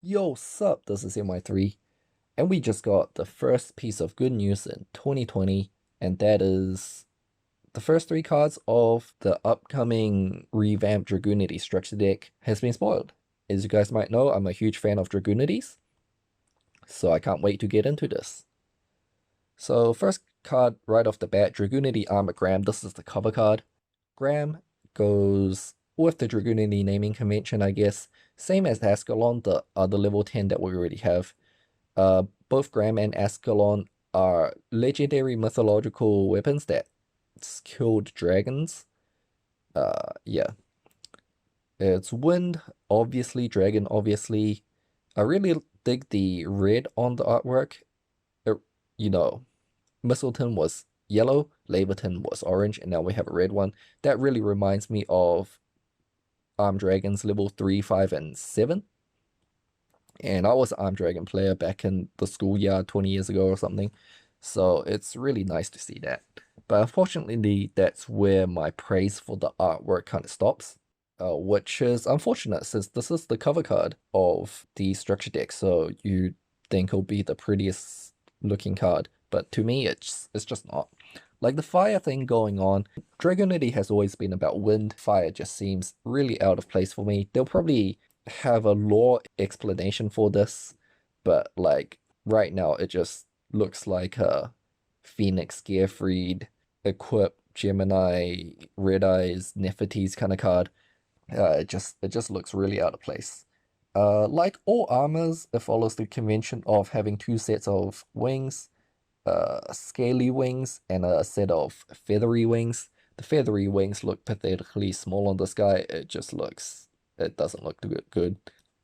Yo, sup, this is MY3, and we just got the first piece of good news in 2020, and that is the first three cards of the upcoming revamped Dragunity structure deck has been spoiled. As you guys might know, I'm a huge fan of Dragunities, so I can't wait to get into this. So first card right off the bat, Dragunity Arma Graham. This is the cover card. Graham goes with the Dragunity naming convention, I guess. Same as Ascalon, the other level 10 that we already have. Both Graham and Ascalon are legendary mythological weapons that killed dragons. Yeah. It's wind, obviously, dragon, obviously. I really dig the red on the artwork. It, you know, Mistleton was yellow, Laverton was orange, and now we have a red one. That really reminds me of Armed Dragons level 3, 5, and 7. And I was an Armed Dragon player back in the schoolyard 20 years ago or something. So it's really nice to see that. But unfortunately, that's where my praise for the artwork kind of stops. Which is unfortunate since this is the cover card of the structure deck. So you think it'll be the prettiest looking card. But to me, it's just not. Like the fire thing going on, Dragunity has always been about wind. Fire just seems really out of place for me. They'll probably have a lore explanation for this, but like right now it just looks like a Phoenix Gearfried equip Gemini Red Eyes Nefertiti's kind of card. It just looks really out of place. Like all armors, it follows the convention of having two sets of wings, scaly wings and a set of feathery wings. The feathery wings look pathetically small on this guy. It doesn't look good.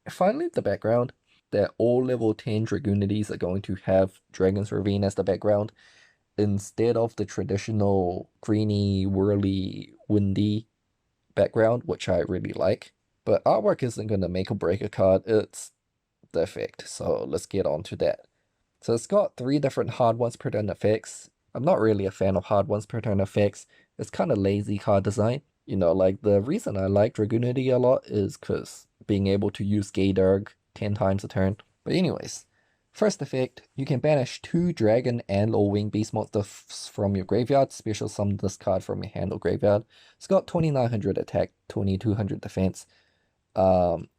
Finally, the background, that all level 10 Dragunities are going to have Dragon's Ravine as the background instead of the traditional greeny, whirly, windy background, which I really like. But artwork isn't going to make or break a card, it's the effect, so let's get on to that. So it's got three different hard ones per turn effects. I'm not really a fan of hard ones per turn effects. It's kind of lazy card design. Like the reason I like Dragunity a lot is because being able to use Gaydarg 10 times a turn. But anyways, first effect, you can banish two dragon and or wing beast monsters from your graveyard, special summon this card from your hand or graveyard. It's got 2900 attack, 2200 defense.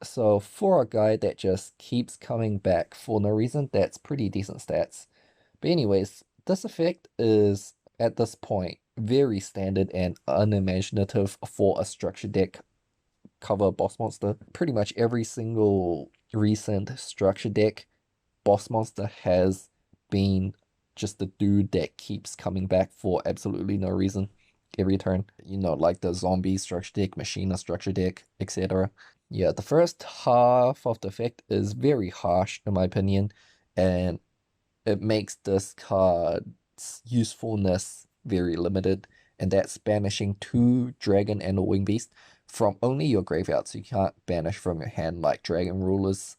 So for a guy that just keeps coming back for no reason, that's pretty decent stats. But anyways, this effect is, at this point, very standard and unimaginative for a structure deck cover boss monster. Pretty much every single recent structure deck boss monster has been just the dude that keeps coming back for absolutely no reason every turn. Like the zombie structure deck, machina structure deck, etc. Yeah, the first half of the effect is very harsh in my opinion, and it makes this card's usefulness very limited, and that's banishing two dragon and a wing beast from only your graveyard, so you can't banish from your hand like dragon rulers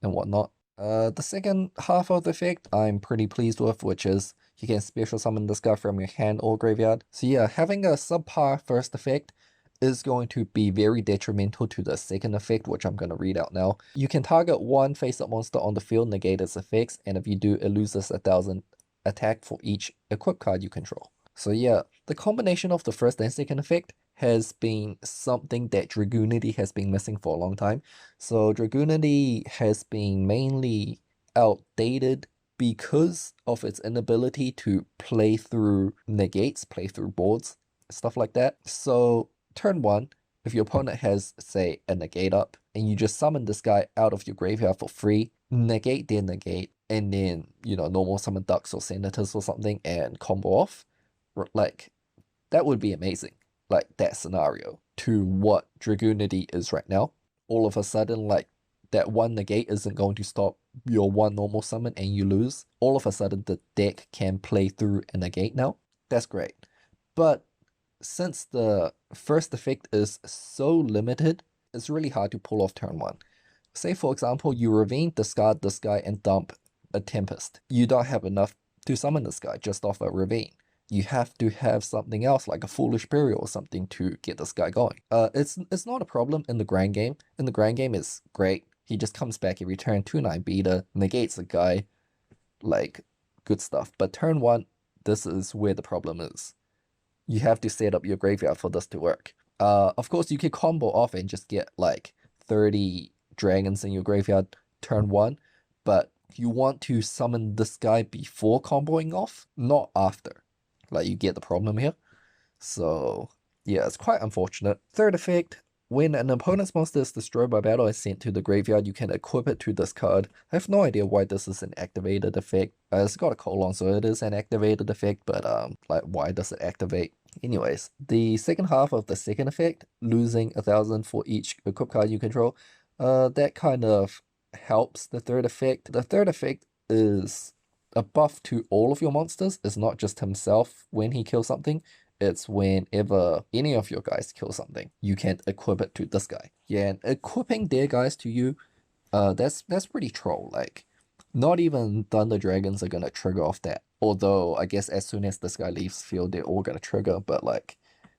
and whatnot. The second half of the effect I'm pretty pleased with, which is you can special summon this guy from your hand or graveyard. So yeah, having a subpar first effect is going to be very detrimental to the second effect, which I'm going to read out now. You can target one face-up monster on the field, negate its effects, and if you do, it loses 1000 attack for each equip card you control. So yeah, the combination of the first and second effect has been something that Dragunity has been missing for a long time. So Dragunity has been mainly outdated because of its inability to play through negates, play through boards, stuff like that. So turn 1, if your opponent has, say, a negate up, and you just summon this guy out of your graveyard for free, negate their negate, and then, normal summon ducks or senators or something and combo off, like, that would be amazing. Like, that scenario to what Dragunity is right now. All of a sudden, like, that one negate isn't going to stop your one normal summon and you lose. All of a sudden, the deck can play through a negate now. That's great. But since the first effect is so limited, it's really hard to pull off turn 1. Say, for example, you Ravine, discard this guy, and dump a Tempest. You don't have enough to summon this guy just off a Ravine. You have to have something else like a Foolish Burial or something to get this guy going. It's not a problem in the grind game. In the grind game, it's great. He just comes back every turn, 2/9 beta, negates a guy, like, good stuff. But turn 1, this is where the problem is. You have to set up your graveyard for this to work. Of course, you can combo off and just get like 30 dragons in your graveyard turn 1, but you want to summon this guy before comboing off, not after. Like, you get the problem here. So, yeah, it's quite unfortunate. Third effect, when an opponent's monster is destroyed by battle and sent to the graveyard, you can equip it to this card. I have no idea why this is an activated effect. It's got a colon, so it is an activated effect, but like, why does it activate? Anyways, the second half of the second effect, losing 1,000 for each equip card you control, that kind of helps the third effect. The third effect is a buff to all of your monsters. It's not just himself when he kills something. It's whenever any of your guys kill something, you can equip it to this guy. Yeah, and equipping their guys to you, that's pretty troll. Like, not even Thunder Dragons are gonna trigger off that. Although, I guess as soon as this guy leaves field, they're all gonna trigger. But like,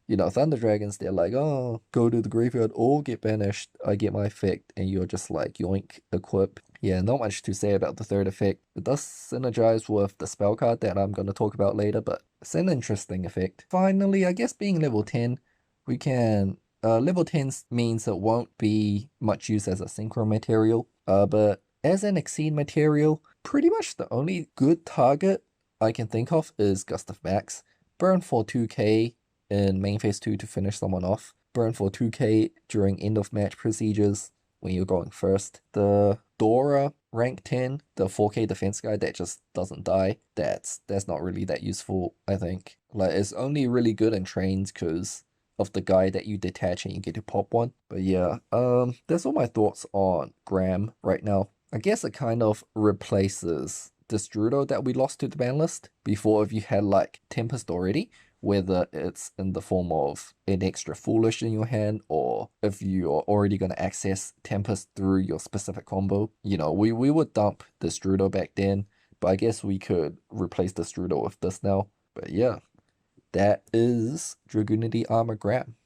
you know, Thunder Dragons, they're like, oh, go to the graveyard or get banished. I get my effect, and you're just like, yoink, equip. Yeah, not much to say about the third effect. It does synergize with the spell card that I'm going to talk about later, but it's an interesting effect. Finally, I guess being level 10, we can... level 10 means it won't be much use as a synchro material, but as an exceed material, pretty much the only good target I can think of is Gust of Max. Burn for 2k in main phase 2 to finish someone off. Burn for 2k during end of match procedures when you're going first. The Dora rank 10, the 4k defense guy that just doesn't die, that's not really that useful, I think. Like, it's only really good in trains because of the guy that you detach and you get to pop one. But yeah, that's all my thoughts on Gram right now. I guess it kind of replaces this Druido that we lost to the ban list. Before, if you had like Tempest already, whether it's in the form of an extra Foolish in your hand, or if you're already going to access Tempest through your specific combo, you know, we would dump this Druido back then, but I guess we could replace this Druido with this now. But yeah, that is Dragunity Arma Gram.